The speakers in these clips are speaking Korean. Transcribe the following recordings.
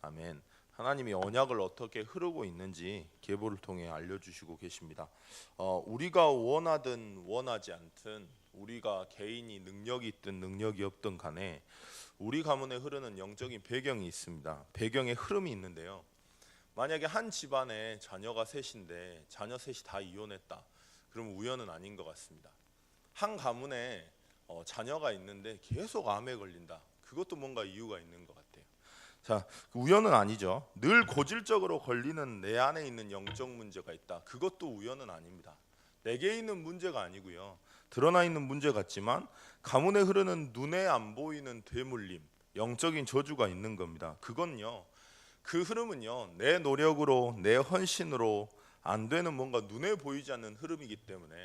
아멘. 하나님이 언약을 어떻게 흐르고 있는지 계보를 통해 알려주시고 계십니다. 우리가 원하든 원하지 않든, 우리가 개인이 능력이 있든 능력이 없든 간에 우리 가문에 흐르는 영적인 배경이 있습니다. 배경의 흐름이 있는데요. 만약에 한 집안에 자녀가 셋인데 자녀 셋이 다 이혼했다, 그럼 우연은 아닌 것 같습니다. 한 가문에 자녀가 있는데 계속 암에 걸린다, 그것도 뭔가 이유가 있는 것 같아요. 자, 우연은 아니죠. 늘 고질적으로 걸리는 내 안에 있는 영적 문제가 있다, 그것도 우연은 아닙니다. 내게 있는 문제가 아니고요, 드러나 있는 문제 같지만 가문에 흐르는 눈에 안 보이는 되물림, 영적인 저주가 있는 겁니다. 그건요, 그 흐름은요, 내 노력으로 내 헌신으로 안 되는 뭔가 눈에 보이지 않는 흐름이기 때문에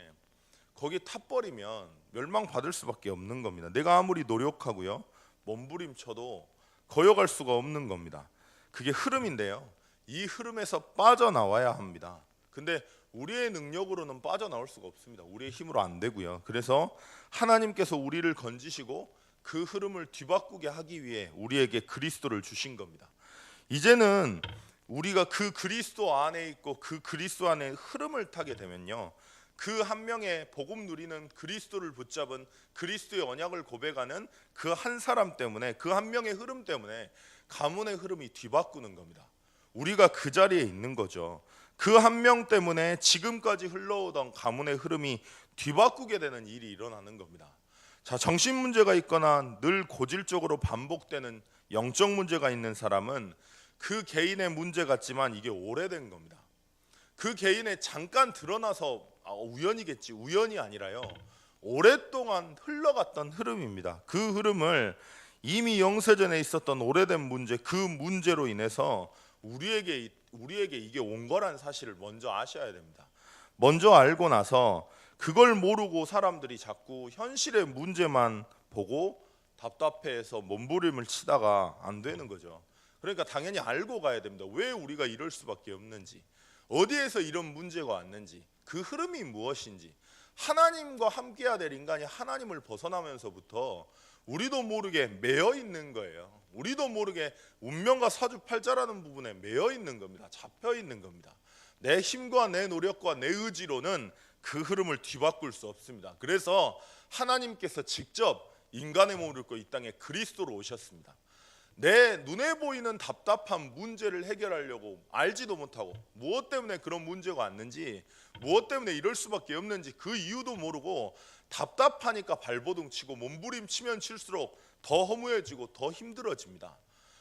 거기 탑버리면 멸망받을 수밖에 없는 겁니다. 내가 아무리 노력하고요 몸부림쳐도 거역할 수가 없는 겁니다. 그게 흐름인데요, 이 흐름에서 빠져나와야 합니다. 근데 우리의 능력으로는 빠져나올 수가 없습니다. 우리의 힘으로 안 되고요. 그래서 하나님께서 우리를 건지시고 그 흐름을 뒤바꾸게 하기 위해 우리에게 그리스도를 주신 겁니다. 이제는 우리가 그 그리스도 안에 있고 그 그리스도 안에 흐름을 타게 되면요, 그 한 명의 복음 누리는 그리스도를 붙잡은 그리스도의 언약을 고백하는 그 한 사람 때문에, 그 한 명의 흐름 때문에 가문의 흐름이 뒤바꾸는 겁니다. 우리가 그 자리에 있는 거죠. 그 한 명 때문에 지금까지 흘러오던 가문의 흐름이 뒤바꾸게 되는 일이 일어나는 겁니다. 자, 정신 문제가 있거나 늘 고질적으로 반복되는 영적 문제가 있는 사람은 그 개인의 문제 같지만 이게 오래된 겁니다. 그 개인의 잠깐 드러나서 우연이겠지, 우연이 아니라요, 오랫동안 흘러갔던 흐름입니다. 그 흐름을 이미 영세전에 있었던 오래된 문제, 그 문제로 인해서 우리에게 이게 온 거란 사실을 먼저 아셔야 됩니다. 먼저 알고 나서 그걸 모르고 사람들이 자꾸 현실의 문제만 보고 답답해해서 몸부림을 치다가 안 되는 거죠. 그러니까 당연히 알고 가야 됩니다. 왜 우리가 이럴 수밖에 없는지, 어디에서 이런 문제가 왔는지, 그 흐름이 무엇인지. 하나님과 함께해야 될 인간이 하나님을 벗어나면서부터 우리도 모르게 매여 있는 거예요. 우리도 모르게 운명과 사주팔자라는 부분에 매여 있는 겁니다. 잡혀 있는 겁니다. 내 힘과 내 노력과 내 의지로는 그 흐름을 뒤바꿀 수 없습니다. 그래서 하나님께서 직접 인간의 몸을 입고 이 땅에 그리스도로 오셨습니다. 내 눈에 보이는 답답한 문제를 해결하려고 알지도 못하고, 무엇 때문에 그런 문제가 왔는지, 무엇 때문에 이럴 수밖에 없는지 그 이유도 모르고 답답하니까 발버둥 치고 몸부림치면 칠수록 더 허무해지고 더 힘들어집니다.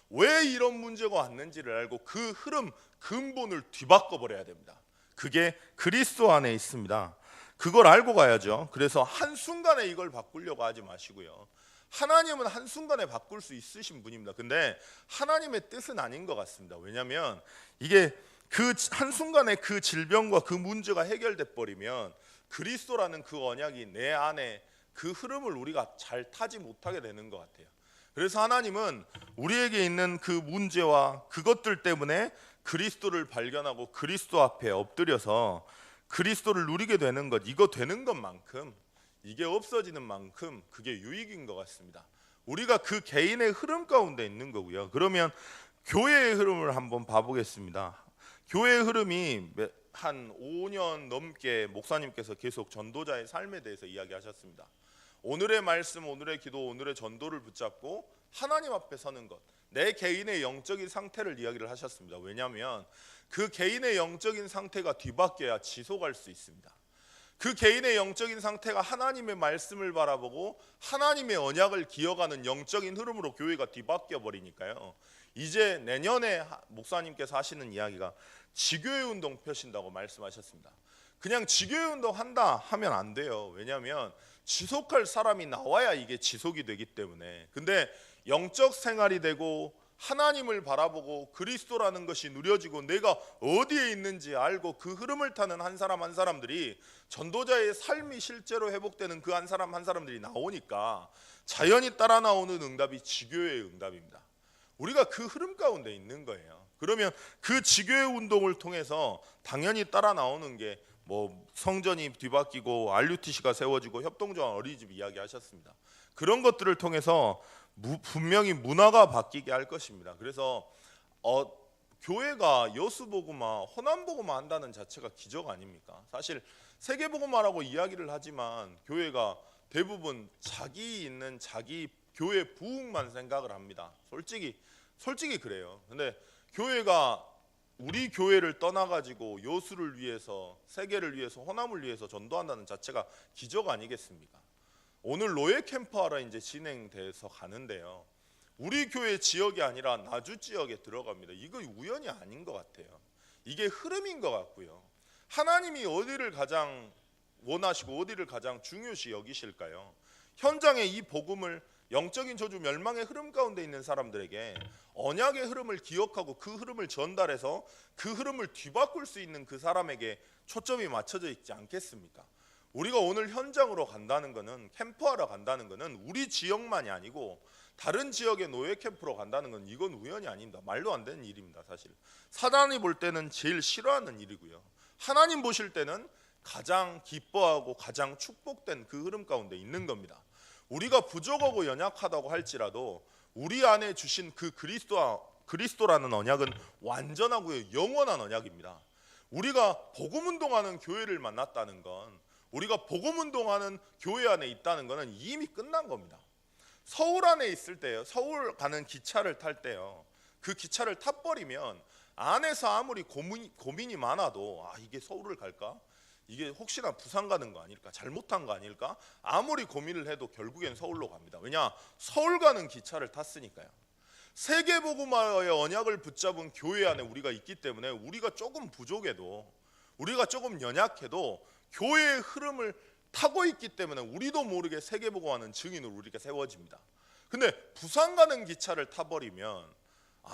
왜 이런 문제가 왔는지를 알고 그 흐름 근본을 뒤바꿔 버려야 됩니다. 그게 그리스도 안에 있습니다. 그걸 알고 가야죠. 그래서 한순간에 이걸 바꾸려고 하지 마시고요, 하나님은 한순간에 바꿀 수 있으신 분입니다. 근데 하나님의 뜻은 아닌 것 같습니다. 왜냐하면 이게 그 한순간에 그 질병과 그 문제가 해결돼 버리면 그리스도라는 그 언약이 내 안에 그 흐름을 우리가 잘 타지 못하게 되는 것 같아요. 그래서 하나님은 우리에게 있는 그 문제와 그것들 때문에 그리스도를 발견하고 그리스도 앞에 엎드려서 그리스도를 누리게 되는 것, 이거 되는 것만큼, 이게 없어지는 만큼 그게 유익인 것 같습니다. 우리가 그 개인의 흐름 가운데 있는 거고요. 그러면 교회의 흐름을 한번 봐보겠습니다. 교회의 흐름이 한 5년 넘게 목사님께서 계속 전도자의 삶에 대해서 이야기하셨습니다. 오늘의 말씀, 오늘의 기도, 오늘의 전도를 붙잡고 하나님 앞에 서는 것, 내 개인의 영적인 상태를 이야기를 하셨습니다. 왜냐하면 그 개인의 영적인 상태가 뒤바뀌어야 지속할 수 있습니다. 그 개인의 영적인 상태가 하나님의 말씀을 바라보고 하나님의 언약을 기억하는 영적인 흐름으로 교회가 뒤바뀌어 버리니까요, 이제 내년에 목사님께서 하시는 이야기가 지교회 운동 펴신다고 말씀하셨습니다. 그냥 지교회 운동 한다 하면 안 돼요. 왜냐하면 지속할 사람이 나와야 이게 지속이 되기 때문에. 근데 영적 생활이 되고 하나님을 바라보고 그리스도라는 것이 누려지고 내가 어디에 있는지 알고 그 흐름을 타는 한 사람 한 사람들이, 전도자의 삶이 실제로 회복되는 그 한 사람 한 사람들이 나오니까 자연히 따라 나오는 응답이 지교회의 응답입니다. 우리가 그 흐름 가운데 있는 거예요. 그러면 그 지교회 운동을 통해서 당연히 따라 나오는 게 뭐 성전이 뒤바뀌고 RUTC가 세워지고 협동조합 어린이집 이야기하셨습니다. 그런 것들을 통해서 분명히 문화가 바뀌게 할 것입니다. 그래서 교회가 여수복음화, 호남복음화 한다는 자체가 기적 아닙니까? 사실 세계복음화라고 이야기를 하지만 교회가 대부분 자기 있는 자기 교회 부흥만 생각을 합니다. 솔직히 그래요. 근데 교회가 우리 교회를 떠나가지고 여수를 위해서, 세계를 위해서, 호남을 위해서 전도한다는 자체가 기적 아니겠습니까? 오늘 로에 캠프하러 이제 진행돼서 가는데요. 우리 교회 지역이 아니라 나주 지역에 들어갑니다. 이거 우연이 아닌 것 같아요. 이게 흐름인 것 같고요. 하나님이 어디를 가장 원하시고 어디를 가장 중요시 여기실까요? 현장에 이 복음을 영적인 저주 멸망의 흐름 가운데 있는 사람들에게 언약의 흐름을 기억하고 그 흐름을 전달해서 그 흐름을 뒤바꿀 수 있는 그 사람에게 초점이 맞춰져 있지 않겠습니까? 우리가 오늘 현장으로 간다는 것은, 캠프하러 간다는 것은 우리 지역만이 아니고 다른 지역의 노예 캠프로 간다는 건 이건 우연이 아닙니다. 말도 안 되는 일입니다. 사실 사단이 볼 때는 제일 싫어하는 일이고요. 하나님 보실 때는 가장 기뻐하고 가장 축복된 그 흐름 가운데 있는 겁니다. 우리가 부족하고 연약하다고 할지라도 우리 안에 주신 그 그리스도라는 언약은 완전하고요, 영원한 언약입니다. 우리가 복음 운동하는 교회를 만났다는 건, 우리가 복음 운동하는 교회 안에 있다는 것은 이미 끝난 겁니다. 서울 안에 있을 때요, 서울 가는 기차를 탈 때요, 그 기차를 타버리면 안에서 아무리 고민이 많아도 이게 서울을 갈까? 이게 혹시나 부산 가는 거 아닐까? 잘못한 거 아닐까? 아무리 고민을 해도 결국엔 서울로 갑니다. 왜냐? 서울 가는 기차를 탔으니까요. 세계복음화의 언약을 붙잡은 교회 안에 우리가 있기 때문에 우리가 조금 부족해도, 우리가 조금 연약해도 교회의 흐름을 타고 있기 때문에 우리도 모르게 세계복음화는 증인으로 우리가 세워집니다. 근데 부산 가는 기차를 타버리면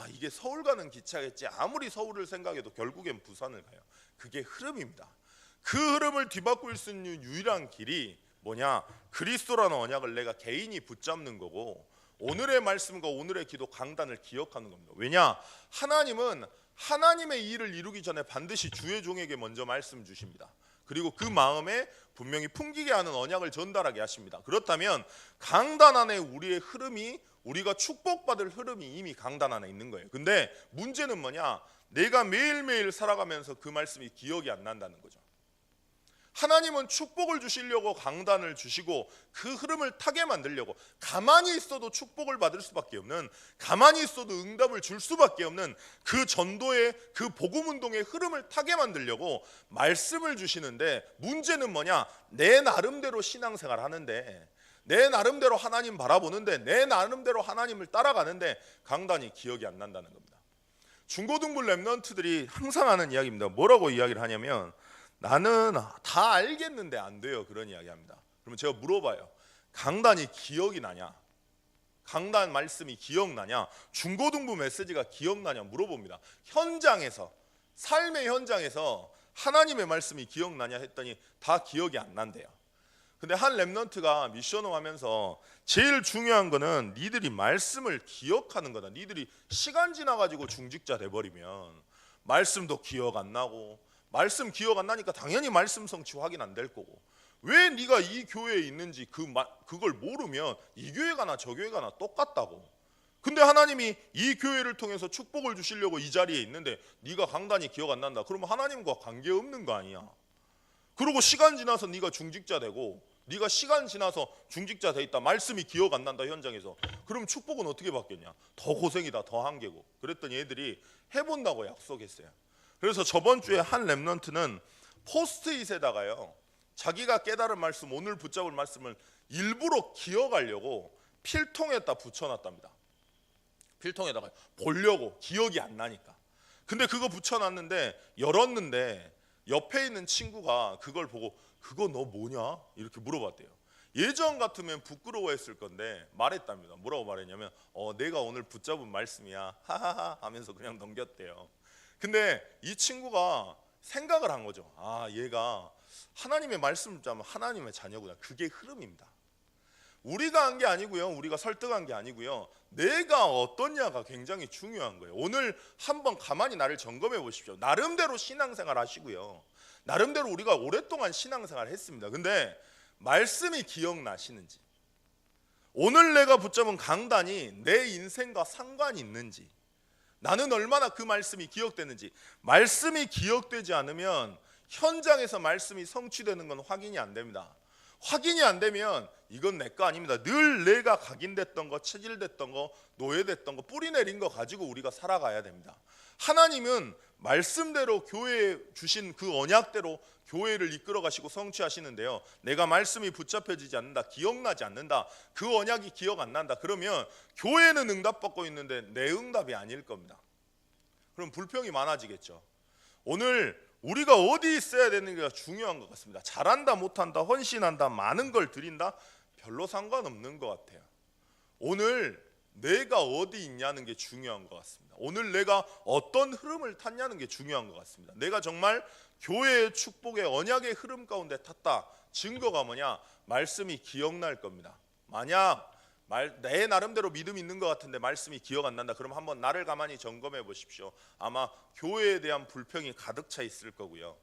이게 서울 가는 기차겠지, 아무리 서울을 생각해도 결국엔 부산을 가요. 그게 흐름입니다. 그 흐름을 뒤바꿀 수 있는 유일한 길이 뭐냐? 그리스도라는 언약을 내가 개인이 붙잡는 거고, 오늘의 말씀과 오늘의 기도 강단을 기억하는 겁니다. 왜냐? 하나님은 하나님의 일을 이루기 전에 반드시 주의 종에게 먼저 말씀 주십니다. 그리고 그 마음에 분명히 풍기게 하는 언약을 전달하게 하십니다. 그렇다면 강단 안에 우리의 흐름이, 우리가 축복받을 흐름이 이미 강단 안에 있는 거예요. 근데 문제는 뭐냐? 내가 매일매일 살아가면서 그 말씀이 기억이 안 난다는 거죠. 하나님은 축복을 주시려고 강단을 주시고 그 흐름을 타게 만들려고, 가만히 있어도 축복을 받을 수밖에 없는, 가만히 있어도 응답을 줄 수밖에 없는 그 전도의, 그 복음운동의 흐름을 타게 만들려고 말씀을 주시는데, 문제는 뭐냐? 내 나름대로 신앙생활 하는데, 내 나름대로 하나님 바라보는데, 내 나름대로 하나님을 따라가는데 강단이 기억이 안 난다는 겁니다. 중고등부 랩런트들이 항상 하는 이야기입니다. 뭐라고 이야기를 하냐면, 나는 다 알겠는데 안 돼요, 그런 이야기 합니다. 그러면 제가 물어봐요. 강단이 기억이 나냐? 강단 말씀이 기억나냐? 중고등부 메시지가 기억나냐 물어봅니다. 현장에서, 삶의 현장에서 하나님의 말씀이 기억나냐 했더니 다 기억이 안 난대요. 근데 한 랩런트가 미션을 하면서 제일 중요한 거는 니들이 말씀을 기억하는 거다. 니들이 시간 지나가지고 중직자 돼버리면 말씀도 기억 안 나고, 말씀 기억 안 나니까 당연히 말씀 성취 확인 안 될 거고, 왜 네가 이 교회에 있는지 그걸 모르면 이 교회 가나 저 교회 가나 똑같다고. 근데 하나님이 이 교회를 통해서 축복을 주시려고 이 자리에 있는데 네가 강단이 기억 안 난다. 그러면 하나님과 관계없는 거 아니야. 그리고 시간 지나서 네가 중직자 되고, 네가 시간 지나서 중직자 돼 있다, 말씀이 기억 안 난다 현장에서, 그럼 축복은 어떻게 받겠냐? 더 고생이다, 더 한계고. 그랬더니 애들이 해본다고 약속했어요. 그래서 저번 주에 한 랩런트는 포스트잇에다가요, 자기가 깨달은 말씀, 오늘 붙잡을 말씀을 일부러 기억하려고 필통에다 붙여놨답니다. 필통에다가 보려고, 기억이 안 나니까. 근데 그거 붙여놨는데 열었는데 옆에 있는 친구가 그걸 보고 그거 너 뭐냐? 이렇게 물어봤대요. 예전 같으면 부끄러워했을 건데 말했답니다. 뭐라고 말했냐면 내가 오늘 붙잡은 말씀이야 하하하 하면서 그냥 넘겼대요. 근데 이 친구가 생각을 한 거죠. 얘가 하나님의 말씀을 잡으면 하나님의 자녀구나. 그게 흐름입니다. 우리가 한 게 아니고요, 우리가 설득한 게 아니고요, 내가 어떠냐가 굉장히 중요한 거예요. 오늘 한번 가만히 나를 점검해 보십시오. 나름대로 신앙생활 하시고요, 나름대로 우리가 오랫동안 신앙생활 했습니다. 근데 말씀이 기억나시는지, 오늘 내가 붙잡은 강단이 내 인생과 상관이 있는지, 나는 얼마나 그 말씀이 기억되는지. 말씀이 기억되지 않으면 현장에서 말씀이 성취되는 건 확인이 안 됩니다. 확인이 안 되면 이건 내 거 아닙니다. 늘 내가 각인됐던 거, 체질됐던 거, 노예됐던 거, 뿌리 내린 거 가지고 우리가 살아가야 됩니다. 하나님은 말씀대로 교회에 주신 그 언약대로 교회를 이끌어 가시고 성취하시는데요. 내가 말씀이 붙잡혀지지 않는다, 기억나지 않는다, 그 언약이 기억 안 난다, 그러면 교회는 응답받고 있는데 내 응답이 아닐 겁니다. 그럼 불평이 많아지겠죠. 오늘 우리가 어디 있어야 되는가 중요한 것 같습니다. 잘한다 못한다, 헌신한다, 많은 걸 드린다, 별로 상관없는 것 같아요. 오늘 내가 어디 있냐는 게 중요한 것 같습니다. 오늘 내가 어떤 흐름을 탔냐는 게 중요한 것 같습니다. 내가 정말 교회의 축복의 언약의 흐름 가운데 탔다. 증거가 뭐냐? 말씀이 기억날 겁니다. 만약 내 나름대로 믿음이 있는 것 같은데 말씀이 기억 안 난다, 그럼 한번 나를 가만히 점검해 보십시오. 아마 교회에 대한 불평이 가득 차 있을 거고요.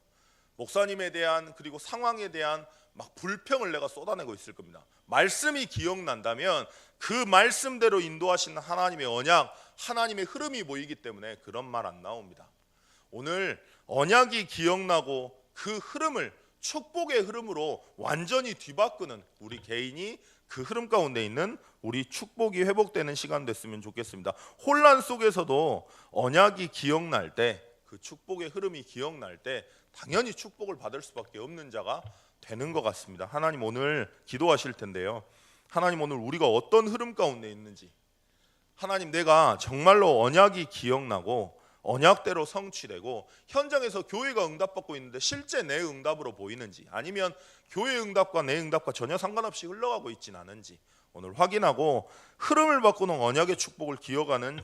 목사님에 대한, 그리고 상황에 대한 막 불평을 내가 쏟아내고 있을 겁니다. 말씀이 기억난다면 그 말씀대로 인도하시는 하나님의 언약, 하나님의 흐름이 보이기 때문에 그런 말 안 나옵니다. 오늘 언약이 기억나고 그 흐름을 축복의 흐름으로 완전히 뒤바꾸는 우리 개인이, 그 흐름 가운데 있는 우리 축복이 회복되는 시간 됐으면 좋겠습니다. 혼란 속에서도 언약이 기억날 때, 그 축복의 흐름이 기억날 때 당연히 축복을 받을 수밖에 없는 자가 되는 것 같습니다. 하나님 오늘 기도하실 텐데요. 하나님 오늘 우리가 어떤 흐름 가운데 있는지, 하나님 내가 정말로 언약이 기억나고 언약대로 성취되고 현장에서 교회가 응답받고 있는데 실제 내 응답으로 보이는지, 아니면 교회 응답과 내 응답과 전혀 상관없이 흘러가고 있진 않은지 오늘 확인하고 흐름을 바꾸는 언약의 축복을 기어가는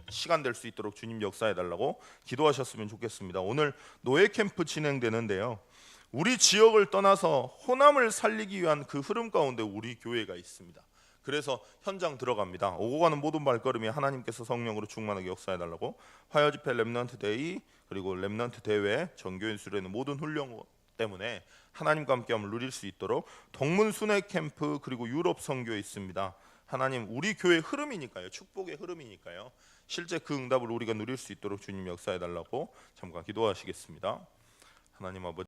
시간 될 수 있도록 주님 역사해달라고 기도하셨으면 좋겠습니다. 오늘 노예 캠프 진행되는데요. 우리 지역을 떠나서 호남을 살리기 위한 그 흐름 가운데 우리 교회가 있습니다. 그래서 현장 들어갑니다. 오고 가는 모든 발걸음이 하나님께서 성령으로 충만하게 역사해달라고, 화요집회, 렘넌트 데이, 그리고 렘넌트 대회, 전교인 수련회 모든 훈련 때문에 하나님과 함께함을 누릴 수 있도록 동문 순회 캠프, 그리고 유럽 선교에 있습니다. 하나님 우리 교회의 흐름이니까요, 축복의 흐름이니까요, 실제 그 응답을 우리가 누릴 수 있도록 주님 역사해달라고 잠깐 기도하시겠습니다. 하나님 아버지,